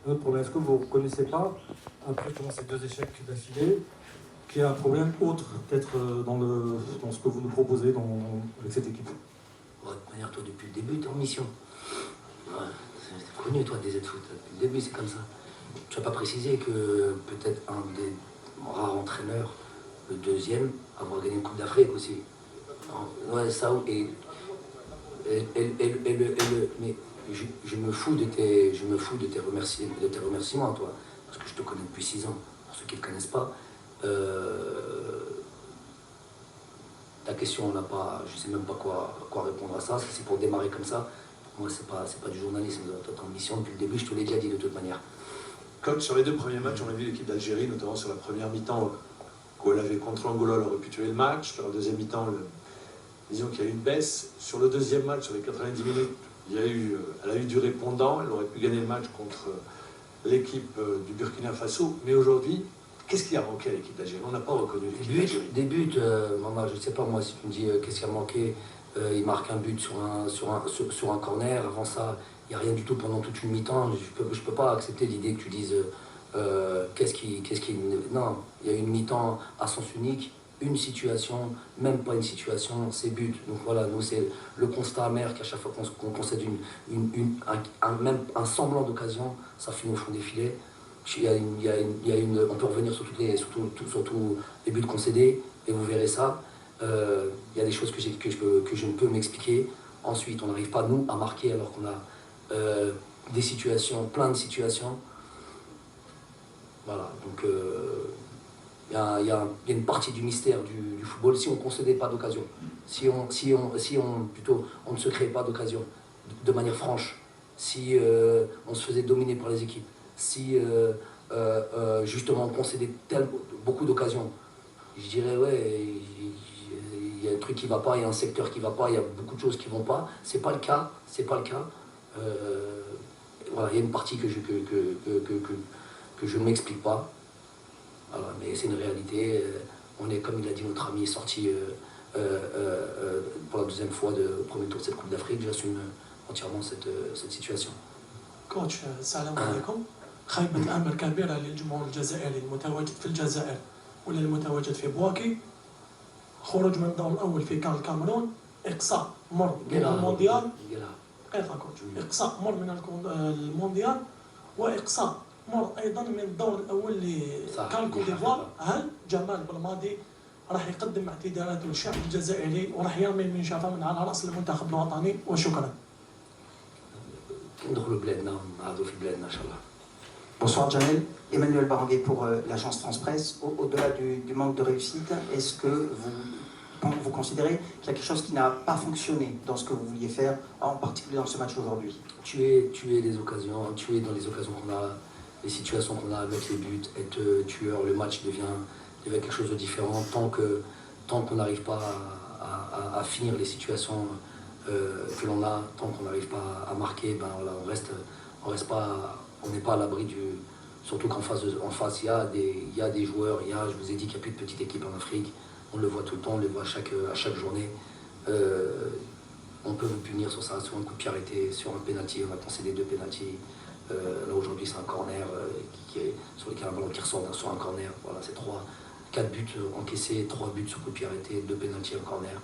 Un autre problème, est-ce que vous ne reconnaissez pas, après ces 2 échecs d'affilée, qu'il y a un problème autre, peut-être dans ce que vous nous proposez avec cette équipe? De toute manière, toi, depuis le début, tu es en mission. Ouais, c'est connu, toi, des aides-foot. Depuis le début, c'est comme ça. Tu n'as pas précisé que peut-être un des rares entraîneurs, le deuxième, avoir gagné une Coupe d'Afrique aussi. Ouais, ça, mais je me fous de tes remerciements, toi, parce que je te connais depuis 6 ans. Pour ceux qui ne te connaissent pas, ta question, je ne sais même pas quoi répondre à ça. C'est pour démarrer comme ça. Moi, c'est pas du journalisme. Tu es en mission depuis le début, je te l'ai déjà dit de toute manière. Coach, sur les 2 premiers matchs, on a vu l'équipe d'Algérie, notamment sur la première mi-temps, où elle avait contre l'Angola, elle aurait pu tuer le match. Sur la deuxième mi-temps, disons qu'il y a eu une baisse. Sur le deuxième match, sur les 90 minutes, elle a eu du répondant. Elle aurait pu gagner le match contre l'équipe du Burkina Faso. Mais aujourd'hui, qu'est-ce qui a manqué à l'équipe d'Algérie? On n'a pas reconnu l'équipe d'Algérie. Des buts, maman, je ne sais pas moi, si tu me dis qu'est-ce qui a manqué, il marque un but sur un corner. Avant ça, il n'y a rien du tout pendant toute une mi-temps. Je peux pas accepter l'idée que tu dises qu'est-ce qui... Non, il y a une mi-temps à sens unique, une situation, même pas une situation, c'est but. Donc voilà, nous c'est le constat amer qu'à chaque fois qu'on concède même un semblant d'occasion, ça finit au fond des filets. On peut revenir sur tous les buts concédés et vous verrez ça. Il y a des choses que je ne peux m'expliquer. Ensuite, on n'arrive pas, nous, à marquer alors qu'on a des situations, plein de situations. Voilà, donc il y a une partie du mystère du football. Si on ne concédait pas d'occasion, si on ne se créait pas d'occasion de manière franche, si on se faisait dominer par les équipes, si justement on concédait beaucoup d'occasions, je dirais ouais, il y a un truc qui ne va pas, il y a un secteur qui ne va pas, il y a beaucoup de choses qui ne vont pas. C'est pas le cas, voilà, il y a une partie que je ne m'explique pas. Voilà, mais c'est une réalité. On est, comme il a dit notre ami, sorti pour la 2e fois au premier tour de cette Coupe d'Afrique. J'assume entièrement cette situation. كوتش السلام عليكم. خيبة أمل كبيرة للجمهور الجزائري المتواجد في الجزائر ولا المتواجد في بواكي. خروج من الدور الأول في كان الكاميرون، إقصاء مر من المونديال. إقصاء مر من المونديال وإقصاء مر ايضا من الدور الاول لكان كوت ديفوار. هل جمال بلماضي راح يقدم اعتذاراته للشعب الجزائري وراح يرمي من شافه من على راس المنتخب الوطني؟ وشكرا. Bonsoir Jamel, Emmanuel Baranguet pour l'agence France Presse. Au-delà du manque de réussite, est-ce que vous considérez qu'il y a quelque chose qui n'a pas fonctionné dans ce que vous vouliez faire, en particulier dans ce match aujourd'hui? Tuer les occasions, tuer dans les occasions qu'on a, les situations qu'on a avec les buts, être tueur, le match devient quelque chose de différent. Tant qu'on n'arrive pas à finir les situations que l'on a, tant qu'on n'arrive pas à marquer, ben voilà, on n'est pas à l'abri du... Surtout qu'en face, il y a des joueurs, je vous ai dit qu'il n'y a plus de petite équipe en Afrique, on le voit tout le temps, on le voit à chaque journée. On peut vous punir sur ça, sur un coup de pied arrêté, sur un pénalty, on a concédé 2 pénaltys. Là aujourd'hui c'est un corner sur lequel un ballon qui ressort sur un corner. Voilà, c'est 4 buts encaissés, 3 buts sur coup de pied arrêté, 2 pénaltys, un corner.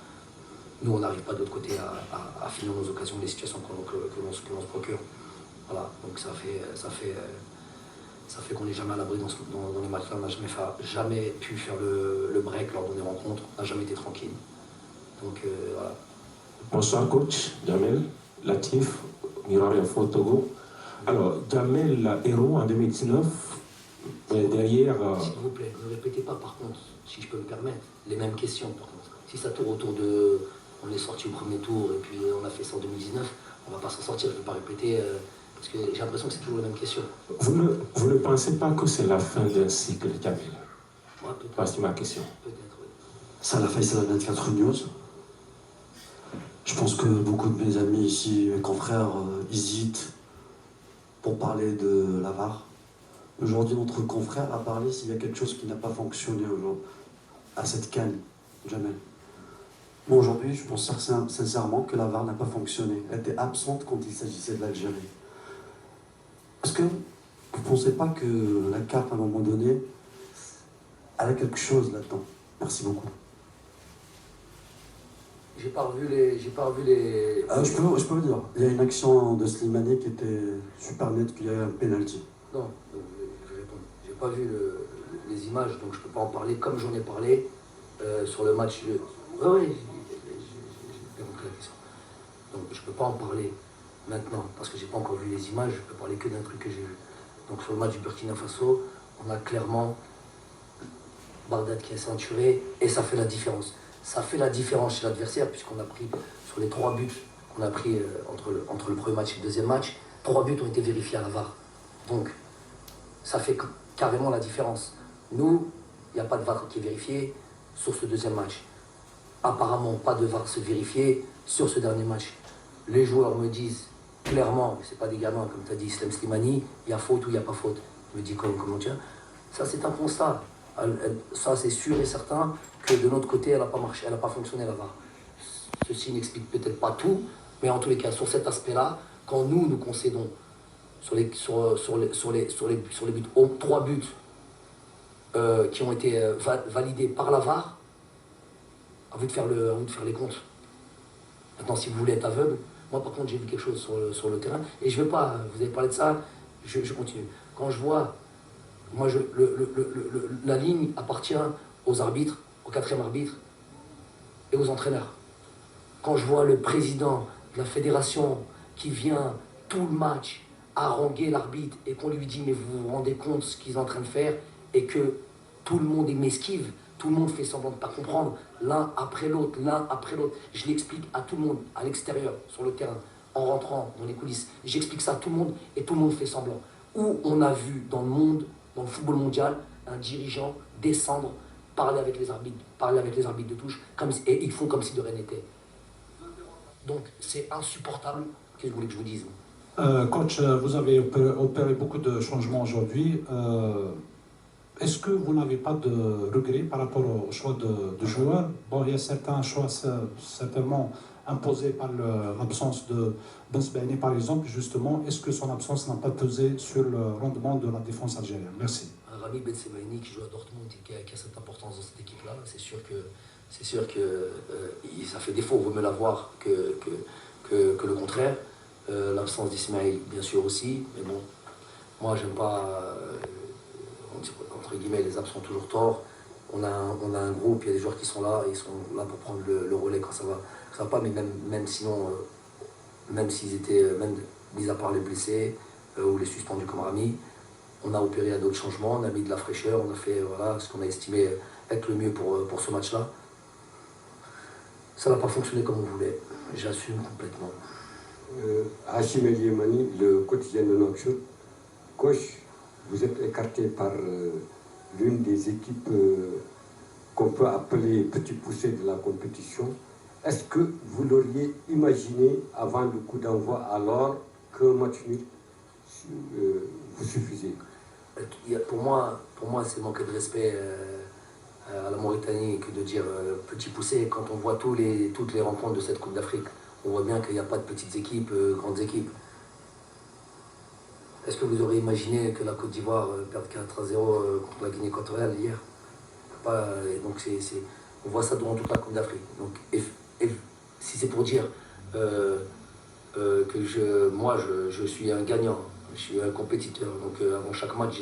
Nous on n'arrive pas de l'autre côté à finir nos occasions, les situations que l'on se procure. Voilà, donc ça fait qu'on n'est jamais à l'abri dans les matchs-là. On n'a jamais pu faire le break lors de nos rencontres, on n'a jamais été tranquille. Donc voilà. Bonsoir coach, Jamel, Latif, Mirari Afro Togo. Alors, Jamel, héros en 2019, derrière... S'il vous plaît, ne répétez pas par contre, si je peux me permettre, les mêmes questions par contre. Si ça tourne autour de... On est sorti au premier tour et puis on a fait ça en 2019, on ne va pas s'en sortir, je ne vais pas répéter, parce que j'ai l'impression que c'est toujours les mêmes questions. Vous ne pensez pas que c'est la fin d'un cycle, Jamel? Moi, peut-être. Voici ma question. Peut-être, oui. Salah Faisal 24 News. Je pense que beaucoup de mes amis ici, mes confrères, hésitent pour parler de la VAR. Aujourd'hui, notre confrère a parlé s'il y a quelque chose qui n'a pas fonctionné aujourd'hui à cette CAN, Jamel. Moi, aujourd'hui, je pense sincèrement que la VAR n'a pas fonctionné. Elle était absente quand il s'agissait de l'Algérie. Est-ce que vous ne pensez pas que la carte, à un moment donné, elle a quelque chose là-dedans? Merci beaucoup. J'ai pas revu les. Je peux vous dire, il y a une action de Slimani qui était super nette, qu'il y a eu un penalty. Non, je vais répondre. J'ai pas vu les images, donc je peux pas en parler comme j'en ai parlé sur le match. Oui, j'ai bien compris la question. Donc je peux pas en parler maintenant parce que j'ai pas encore vu les images. Je peux parler que d'un truc que j'ai vu. Donc sur le match du Burkina Faso, on a clairement Bagdad qui est ceinturé et ça fait la différence. Ça fait la différence chez l'adversaire puisqu'on a pris sur les 3 buts qu'on a pris entre le premier match et le deuxième match, 3 buts ont été vérifiés à la VAR. Donc ça fait carrément la différence. Nous, il n'y a pas de VAR qui est vérifié sur ce deuxième match. Apparemment, pas de VAR se vérifier sur ce dernier match. Les joueurs me disent clairement, c'est pas des gamins, comme tu as dit, Islam Slimani, il y a faute ou il n'y a pas faute. Je me dis comment tiens. Ça, c'est un constat. Ça, c'est sûr et certain que de notre côté, elle n'a pas marché, elle n'a pas fonctionné la VAR. Ceci n'explique peut-être pas tout, mais en tous les cas, sur cet aspect-là, quand nous concédons sur les buts, 3 buts qui ont été validés par la VAR, à vous de faire les comptes. Maintenant, si vous voulez être aveugle, moi par contre j'ai vu quelque chose sur le terrain, et je ne veux pas, vous avez parlé de ça, je continue. Quand je vois, moi la ligne appartient aux arbitres, au 4e arbitre et aux entraîneurs. Quand je vois le président de la fédération qui vient tout le match haranguer l'arbitre et qu'on lui dit mais vous vous rendez compte de ce qu'ils sont en train de faire, et que tout le monde m'esquive, tout le monde fait semblant de ne pas comprendre, l'un après l'autre. Je l'explique à tout le monde, à l'extérieur, sur le terrain, en rentrant dans les coulisses. J'explique ça à tout le monde et tout le monde fait semblant. Où on a vu dans le monde, dans le football mondial, un dirigeant descendre, parler avec les arbitres de touche, et ils font comme si de rien n'était. Donc c'est insupportable. Qu'est-ce que vous voulez que je vous dise? Coach, vous avez opéré beaucoup de changements aujourd'hui. Est-ce que vous n'avez pas de regrets par rapport au choix de joueurs? Bon, il y a certains choix certainement imposés par l'absence de Ben Sebaini, par exemple, justement. Est-ce que son absence n'a pas pesé sur le rendement de la défense algérienne? Merci. Rami Ben Sebaini qui joue à Dortmund et qui a cette importance dans cette équipe-là, c'est sûr que ça fait défaut, vaut mieux l'avoir que le contraire. L'absence d'Ismaël, bien sûr aussi, mais bon, moi j'aime pas, entre guillemets, les absents ont toujours tort. On a un groupe, il y a des joueurs qui sont là, et ils sont là pour prendre le relais quand ça va pas, mais même sinon, même s'ils étaient, même mis à part les blessés ou les suspendus comme Rami, on a opéré à d'autres changements, on a mis de la fraîcheur, on a fait ce qu'on a estimé être le mieux pour ce match-là. Ça n'a pas fonctionné comme on voulait, j'assume complètement. Hachim El Yemani, le quotidien de Nouakchott. Coach, vous êtes écarté par l'une des équipes qu'on peut appeler petit poussé de la compétition. Est-ce que vous l'auriez imaginé avant le coup d'envoi, alors qu'un match nul vous suffisait? Pour moi, c'est manquer de respect à la Mauritanie que de dire petit poussé. Quand on voit toutes les rencontres de cette Coupe d'Afrique, on voit bien qu'il n'y a pas de petites équipes, grandes équipes. Est-ce que vous auriez imaginé que la Côte d'Ivoire perde 4-0 contre la Guinée équatoriale hier? Donc on voit ça durant toute la Coupe d'Afrique. Donc si c'est pour dire que je suis un gagnant, je suis un compétiteur, donc avant chaque match,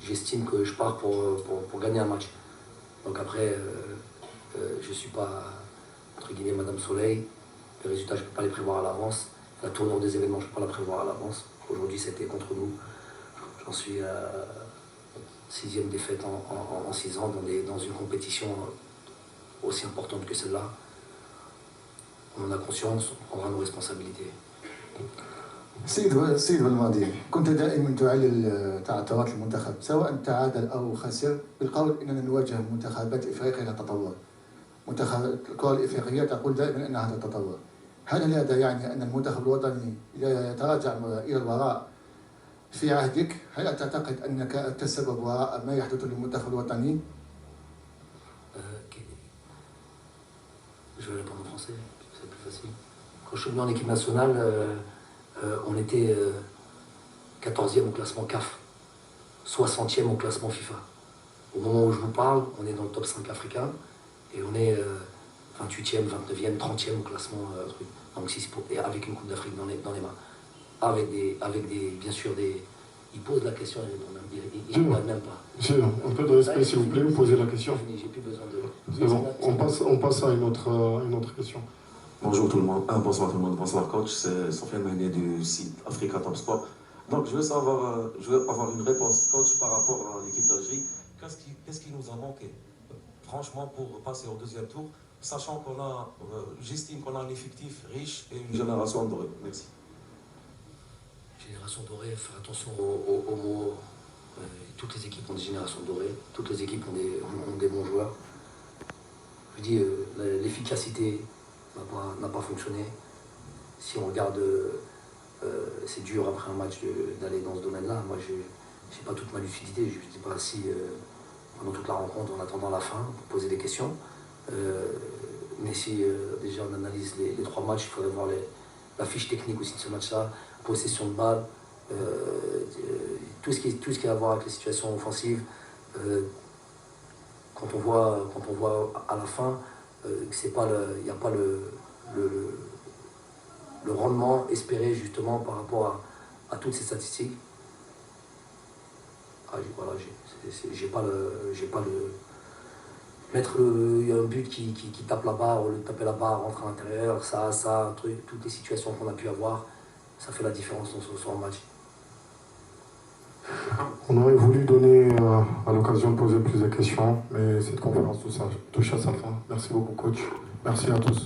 j'estime que je pars pour gagner un match. Donc après, je ne suis pas, entre guillemets, Madame Soleil. Les résultats, je ne peux pas les prévoir à l'avance. La tournure des événements, je ne peux pas la prévoir à l'avance. Aujourd'hui, c'était contre nous. J'en suis à 6e défaite en 6 ans dans une compétition aussi importante que celle-là. On en a conscience, on prendra nos responsabilités. سيد والماضي كنت دائما تعلل تعثرات المنتخب سواء تعادل او خسر بالقول اننا نواجه منتخبات افريقيا للتطور. منتخب الكره الافريقيه تقول دائما انها تتطور. هل هذا يعني ان المنتخب الوطني يتراجع الى الوراء في عهدك؟ هل تعتقد انك انت السبب وراء ما يحدث للمنتخب الوطني؟ Je vais répondre en français, c'est plus facile. Quand je suis venu en équipe nationale, on était 14e au classement CAF. 60e au classement FIFA. Au moment où je vous parle, on est dans le top 5 africain et on est 28e, 29e, 30e au classement truc. Donc et avec une Coupe d'Afrique dans les mains. Avec des, bien sûr, des... Il pose la question et répond même. Il ne même pas. Monsieur, un peu de respect s'il vous plaît, vous posez la question. J'ai plus besoin de... C'est bon, on passe à une autre question. Bonjour tout le monde, bonsoir tout le monde, bonsoir coach, c'est Sofiane Mané du site Africa Top Sport. Donc je veux avoir une réponse coach par rapport à l'équipe d'Algérie. Qu'est-ce qui nous a manqué, franchement, pour passer au deuxième tour, sachant j'estime qu'on a un effectif riche et une génération dorée. Merci. Génération dorée, faire attention aux mots. Toutes les équipes ont des générations dorées, toutes les équipes ont des bons joueurs. Je dis, l'efficacité n'a pas fonctionné. Si on regarde, c'est dur après un match d'aller dans ce domaine-là. Moi, je n'ai pas toute ma lucidité. Je ne sais pas si, pendant toute la rencontre, en attendant la fin, pour poser des questions. Mais si déjà on analyse les 3 matchs, il faudrait voir la fiche technique aussi de ce match-là, possession de balle, tout ce qui a à voir avec les situations offensives. Quand on voit à la fin qu'il n'y a pas le rendement espéré justement par rapport à toutes ces statistiques. Voilà, j'ai pas le il y a un but qui tape la barre, au lieu de taper la barre, rentre à l'intérieur, un truc, toutes les situations qu'on a pu avoir, ça fait la différence dans ce soir match. On aurait voulu donner à l'occasion de poser plus de questions, mais cette conférence touche à sa fin. Merci beaucoup coach. Merci à tous.